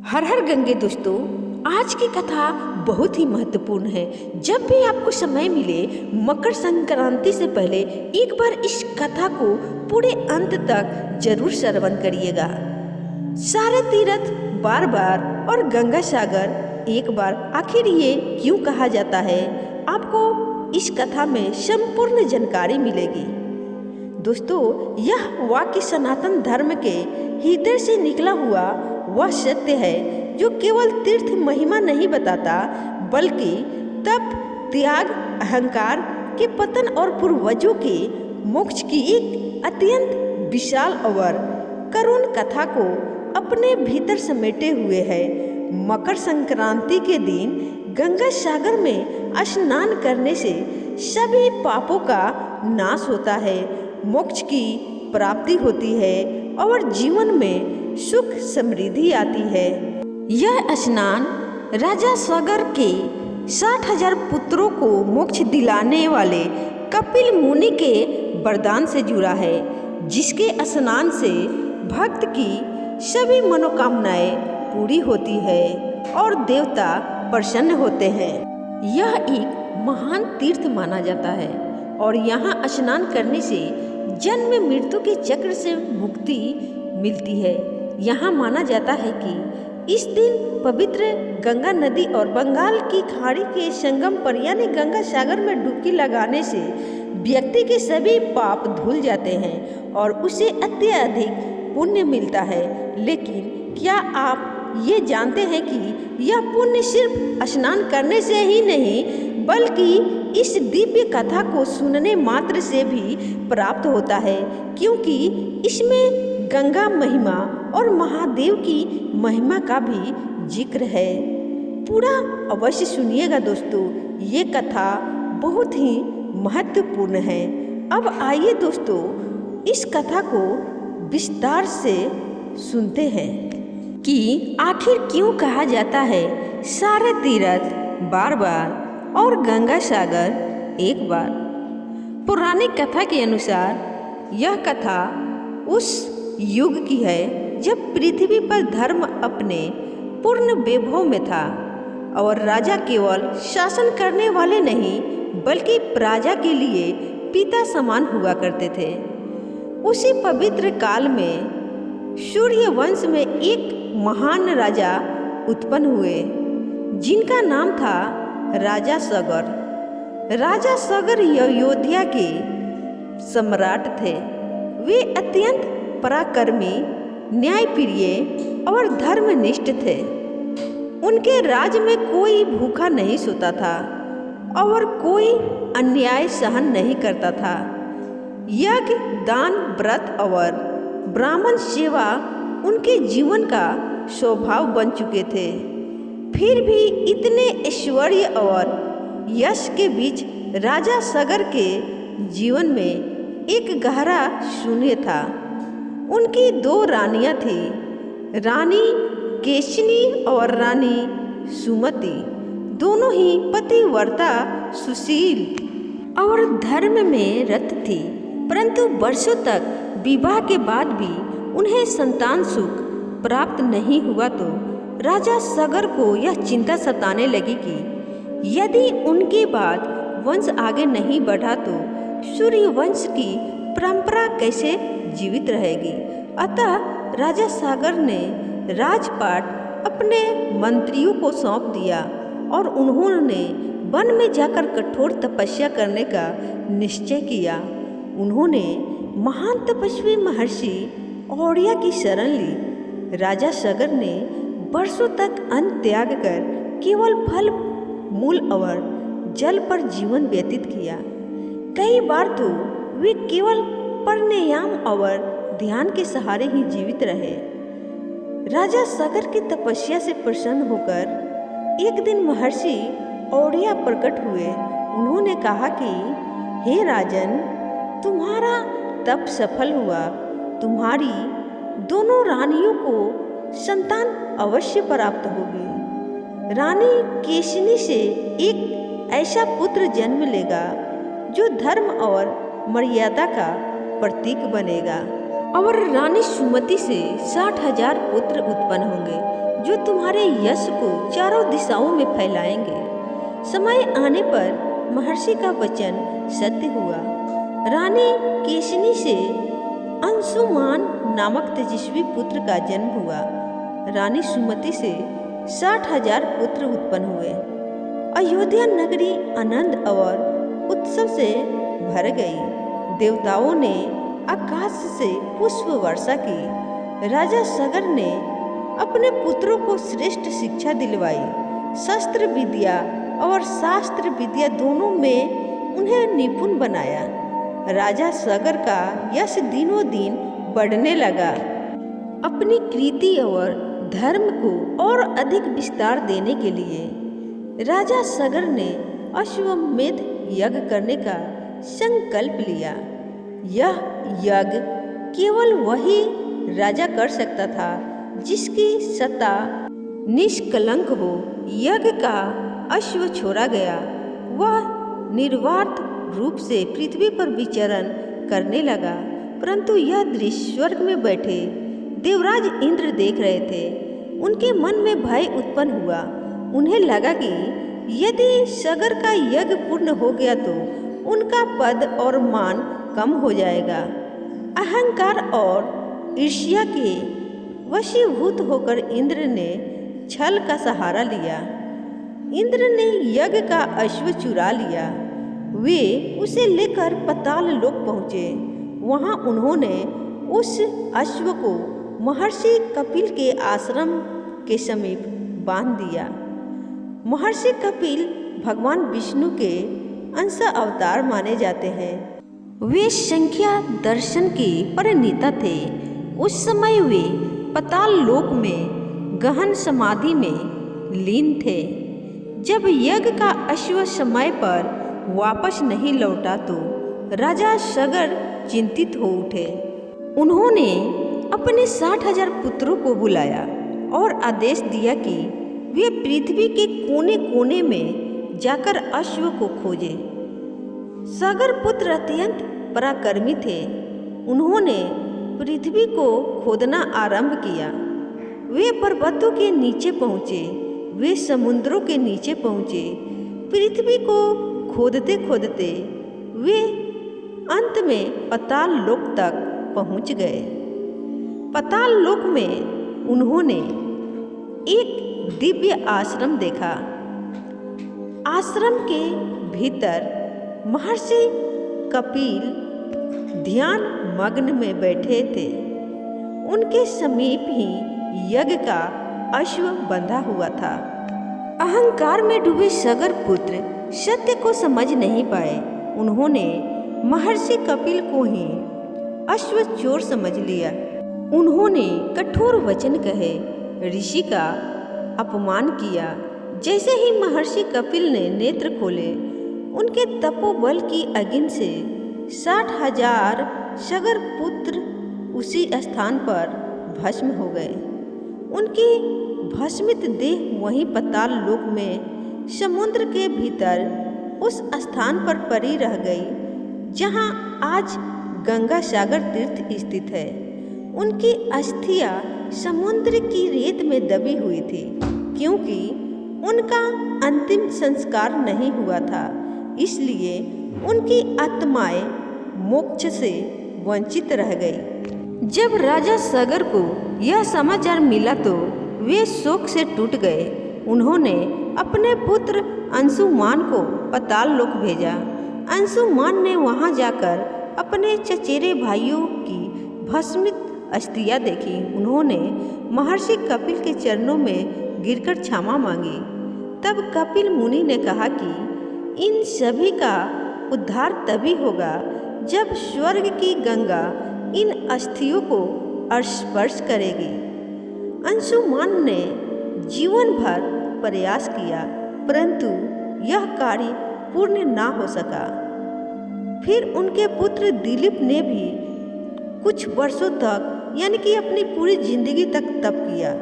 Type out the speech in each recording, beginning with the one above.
हर हर गंगे दोस्तों, आज की कथा बहुत ही महत्वपूर्ण है। जब भी आपको समय मिले, मकर संक्रांति से पहले एक बार इस कथा को पूरे अंत तक जरूर श्रवण करिएगा। सारे तीर्थ बार बार और गंगा सागर एक बार, आखिर ये क्यों कहा जाता है, आपको इस कथा में संपूर्ण जानकारी मिलेगी। दोस्तों, यह वाक्य सनातन धर्म के हृदय से निकला हुआ वह सत्य है जो केवल तीर्थ महिमा नहीं बताता, बल्कि तप, त्याग, अहंकार के पतन और पूर्वजों के मोक्ष की एक अत्यंत विशाल और करुण कथा को अपने भीतर समेटे हुए है। मकर संक्रांति के दिन गंगा सागर में स्नान करने से सभी पापों का नाश होता है, मोक्ष की प्राप्ति होती है और जीवन में सुख समृद्धि आती है। यह स्नान राजा सागर के 60,000 पुत्रों को मोक्ष दिलाने वाले कपिल मुनि के वरदान से जुड़ा है, जिसके स्नान से भक्त की सभी मनोकामनाएं पूरी होती है और देवता प्रसन्न होते हैं। यह एक महान तीर्थ माना जाता है और यहाँ स्नान करने से जन्म मृत्यु के चक्र से मुक्ति मिलती है। यहाँ माना जाता है कि इस दिन पवित्र गंगा नदी और बंगाल की खाड़ी के संगम पर यानी गंगा सागर में डुबकी लगाने से व्यक्ति के सभी पाप धुल जाते हैं और उसे अत्यधिक पुण्य मिलता है। लेकिन क्या आप ये जानते हैं कि यह पुण्य सिर्फ स्नान करने से ही नहीं, बल्कि इस दिव्य कथा को सुनने मात्र से भी प्राप्त होता है, क्योंकि इसमें गंगा महिमा और महादेव की महिमा का भी जिक्र है। पूरा अवश्य सुनिएगा दोस्तों, ये कथा बहुत ही महत्वपूर्ण है। अब आइए दोस्तों, इस कथा को विस्तार से सुनते हैं कि आखिर क्यों कहा जाता है सारे तीर्थ बार बार और गंगा सागर एक बार। पौराणिक कथा के अनुसार यह कथा उस युग की है जब पृथ्वी पर धर्म अपने पूर्ण वैभव में था और राजा केवल शासन करने वाले नहीं, बल्कि प्रजा के लिए पिता समान हुआ करते थे। उसी पवित्र काल में सूर्य वंश में एक महान राजा उत्पन्न हुए, जिनका नाम था राजा सगर। राजा सगर अयोध्या के सम्राट थे। वे अत्यंत पराक्रमी, न्यायप्रिय और धर्मनिष्ठ थे। उनके राज में कोई भूखा नहीं सोता था और कोई अन्याय सहन नहीं करता था। यज्ञ, दान, व्रत और ब्राह्मण सेवा उनके जीवन का स्वभाव बन चुके थे। फिर भी इतने ऐश्वर्य और यश के बीच राजा सगर के जीवन में एक गहरा शून्य था। उनकी 2 रानियां थी, रानी केशनी और रानी सुमति। दोनों ही पतिव्रता, सुशील और धर्म में रत थी, परंतु वर्षों तक विवाह के बाद भी उन्हें संतान सुख प्राप्त नहीं हुआ तो राजा सगर को यह चिंता सताने लगी कि यदि उनके बाद वंश आगे नहीं बढ़ा तो सूर्य वंश की परंपरा कैसे जीवित रहेगी। अतः राजा सागर ने राजपाट अपने मंत्रियों को सौंप दिया और उन्होंने वन में जाकर कठोर तपस्या करने का निश्चय किया। उन्होंने महान तपस्वी महर्षि औड़िया की शरण ली। राजा सगर ने वर्षों तक अन्न त्याग कर केवल फल, मूल और जल पर जीवन व्यतीत किया। कई बार तो वे केवल प्राणायाम और ध्यान के सहारे ही जीवित रहे। राजा सगर की तपस्या से प्रसन्न होकर एक दिन महर्षि औड़िया प्रकट हुए। उन्होंने कहा कि हे राजन, तुम्हारा तप सफल हुआ। तुम्हारी दोनों रानियों को संतान अवश्य प्राप्त होगी। रानी केशनी से एक ऐसा पुत्र जन्म लेगा जो धर्म और मर्यादा का प्रतीक बनेगा और रानी सुमति से 60,000 पुत्र उत्पन्न होंगे। जो तुम्हारे यश को चारों दिशाओं में फैलाएंगे। समय आने पर महर्षि का वचन सत्य हुआ। रानी केशनी से अंशुमान नामक तेजस्वी पुत्र का जन्म हुआ। रानी सुमति से 60,000 पुत्र उत्पन्न हुए। अयोध्या नगरी आनंद और उत्सव से भर गई। देवताओं ने आकाश से पुष्प वर्षा की। राजा सगर ने अपने पुत्रों को श्रेष्ठ शिक्षा दिलवाई। शस्त्र विद्या और शास्त्र विद्या दोनों में उन्हें निपुण बनाया। राजा सगर का यश दिनों दिन बढ़ने लगा। अपनी कीर्ति और धर्म को और अधिक विस्तार देने के लिए राजा सगर ने अश्वमेध यज्ञ करने का संकल्प लिया। यह यज्ञ केवल वही राजा कर सकता था जिसकी सत्ता निष्कलंक हो। यज्ञ का अश्व छोड़ा गया। वह निर्वात रूप से पृथ्वी पर विचरण करने लगा, परंतु यह दृश्य स्वर्ग में बैठे देवराज इंद्र देख रहे थे। उनके मन में भय उत्पन्न हुआ। उन्हें लगा कि यदि सगर का यज्ञ पूर्ण हो गया तो उनका पद और मान कम हो जाएगा। अहंकार और ईर्ष्या के वशीभूत होकर इंद्र ने छल का सहारा लिया। इंद्र ने यज्ञ का अश्व चुरा लिया। वे उसे लेकर पाताल लोक पहुँचे। वहाँ उन्होंने उस अश्व को महर्षि कपिल के आश्रम के समीप बांध दिया। महर्षि कपिल भगवान विष्णु के अंश अवतार माने जाते हैं। वे संख्या दर्शन के परिणेता थे। उस समय वे पाताल लोक में गहन समाधि में लीन थे। जब यज्ञ का अश्व समय पर वापस नहीं लौटा तो राजा सगर चिंतित हो उठे। उन्होंने अपने 60,000 पुत्रों को बुलाया और आदेश दिया कि वे पृथ्वी के कोने कोने में जाकर अश्व को खोजें। सगर पुत्र अत्यंत पराक्रमी थे। उन्होंने पृथ्वी को खोदना आरंभ किया। वे पर्वतों के नीचे पहुँचे। वे समुद्रों के नीचे पहुँचे। पृथ्वी को खोदते खोदते वे अंत में पाताल लोक तक पहुँच गए। पाताल लोक में उन्होंने एक दिव्य आश्रम देखा। आश्रम के भीतर महर्षि कपिल ध्यान मग्न में बैठे थे। उनके समीप ही यज्ञ का अश्व बंधा हुआ था। अहंकार में डूबे सगर पुत्र सत्य को समझ नहीं पाए। उन्होंने महर्षि कपिल को ही अश्व चोर समझ लिया। उन्होंने कठोर वचन कहे, ऋषि का अपमान किया। जैसे ही महर्षि कपिल ने नेत्र खोले, उनके तपोबल की अग्नि से 60,000 सगर पुत्र उसी स्थान पर भस्म हो गए। उनकी भस्मित देह वहीं पाताल लोक में समुद्र के भीतर उस स्थान पर पड़ी रह गई जहां आज गंगा सागर तीर्थ स्थित है। उनकी अस्थियां समुद्र की रेत में दबी हुई थी, क्योंकि उनका अंतिम संस्कार नहीं हुआ था। इसलिए उनकी आत्माएं मोक्ष से वंचित रह गई। जब राजा सगर को यह समाचार मिला तो वे शोक से टूट गए। उन्होंने अपने पुत्र अंशुमान को पाताल लोक भेजा। अंशुमान ने वहां जाकर अपने चचेरे भाइयों की भस्मित अस्थियां देखी। उन्होंने महर्षि कपिल के चरणों में गिरकर क्षमा मांगी। तब कपिल मुनि ने कहा कि इन सभी का उद्धार तभी होगा जब स्वर्ग की गंगा इन अस्थियों को स्पर्श करेगी। अंशुमान ने जीवन भर प्रयास किया, परंतु यह कार्य पूर्ण ना हो सका। फिर उनके पुत्र दिलीप ने भी कुछ वर्षों तक यानी कि अपनी पूरी जिंदगी तक तप किया,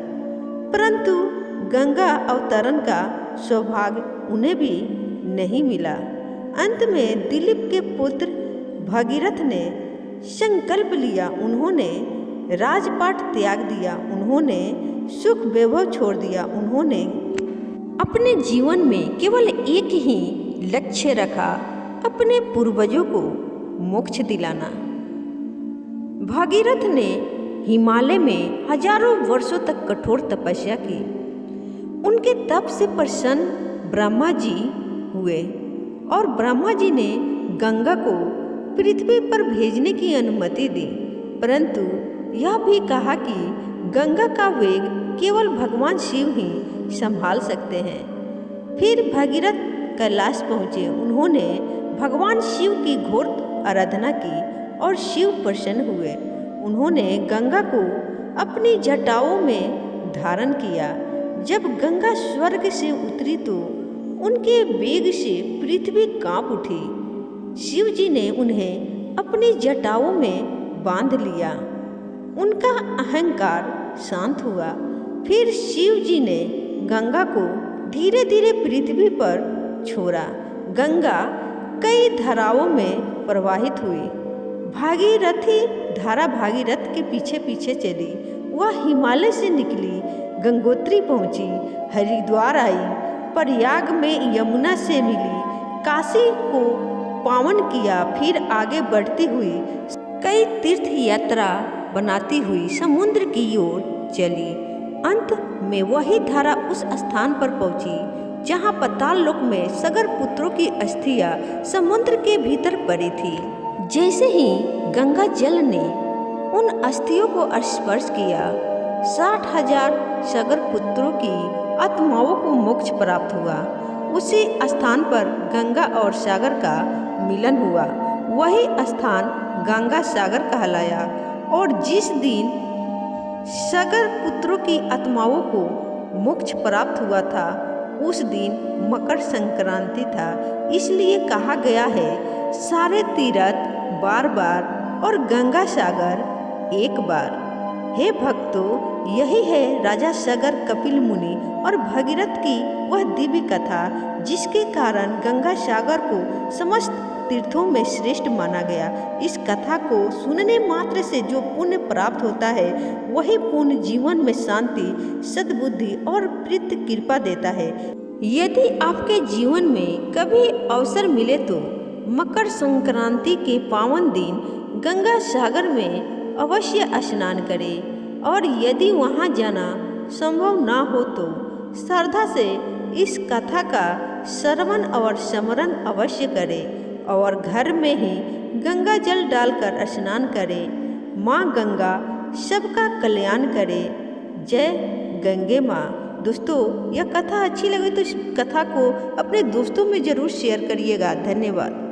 परंतु गंगा अवतरण का सौभाग्य उन्हें भी नहीं मिला। अंत में दिलीप के पुत्र भगीरथ ने संकल्प लिया। उन्होंने राजपाट त्याग दिया। उन्होंने सुख वैभव छोड़ दिया। उन्होंने अपने जीवन में केवल एक ही लक्ष्य रखा, अपने पूर्वजों को मोक्ष दिलाना। भागीरथ ने हिमालय में हजारों वर्षों तक कठोर तपस्या की। उनके तप से प्रसन्न ब्रह्मा जी हुए और ब्रह्मा जी ने गंगा को पृथ्वी पर भेजने की अनुमति दी, परंतु यह भी कहा कि गंगा का वेग केवल भगवान शिव ही संभाल सकते हैं। फिर भागीरथ कैलाश पहुँचे। उन्होंने भगवान शिव की घोर आराधना की और शिव प्रसन्न हुए। उन्होंने गंगा को अपनी जटाओं में धारण किया। जब गंगा स्वर्ग से उतरी तो उनके वेग से पृथ्वी कांप उठी। शिव जी ने उन्हें अपनी जटाओं में बांध लिया। उनका अहंकार शांत हुआ। फिर शिव जी ने गंगा को धीरे धीरे पृथ्वी पर छोड़ा। गंगा कई धाराओं में प्रवाहित हुई। भागीरथी धारा भागीरथ के पीछे पीछे चली। वह हिमालय से निकली, गंगोत्री पहुंची, हरिद्वार आई, प्रयाग में यमुना से मिली, काशी को पावन किया, फिर आगे बढ़ती हुई कई तीर्थ यात्रा बनाती हुई समुद्र की ओर चली। अंत में वही धारा उस स्थान पर पहुंची जहां पाताल लोक में सगर पुत्रों की अस्थियां समुद्र के भीतर पड़ी थी। जैसे ही गंगा जल ने उन अस्थियों को स्पर्श किया, 60,000 सगर पुत्रों की आत्माओं को मोक्ष प्राप्त हुआ। उसी स्थान पर गंगा और सागर का मिलन हुआ। वही स्थान गंगा सागर कहलाया। और जिस दिन सगर पुत्रों की आत्माओं को मोक्ष प्राप्त हुआ था, उस दिन मकर संक्रांति था। इसलिए कहा गया है, सारे तीर्थ बार बार और गंगा सागर एक बार। हे भक्तों, यही है राजा सगर, कपिल मुनि और भगीरथ की वह दिव्य कथा, जिसके कारण गंगा सागर को समस्त तीर्थों में श्रेष्ठ माना गया। इस कथा को सुनने मात्र से जो पुण्य प्राप्त होता है, वही पुण्य जीवन में शांति, सद्बुद्धि और प्रीत कृपा देता है। यदि आपके जीवन में कभी अवसर मिले तो मकर संक्रांति के पावन दिन गंगा सागर में अवश्य स्नान करें। और यदि वहां जाना संभव ना हो तो श्रद्धा से इस कथा का श्रवण और स्मरण अवश्य करें और घर में ही गंगा जल डालकर स्नान करें। माँ गंगा सबका कल्याण करे। जय गंगे माँ। दोस्तों, यह कथा अच्छी लगे तो इस कथा को अपने दोस्तों में ज़रूर शेयर करिएगा। धन्यवाद।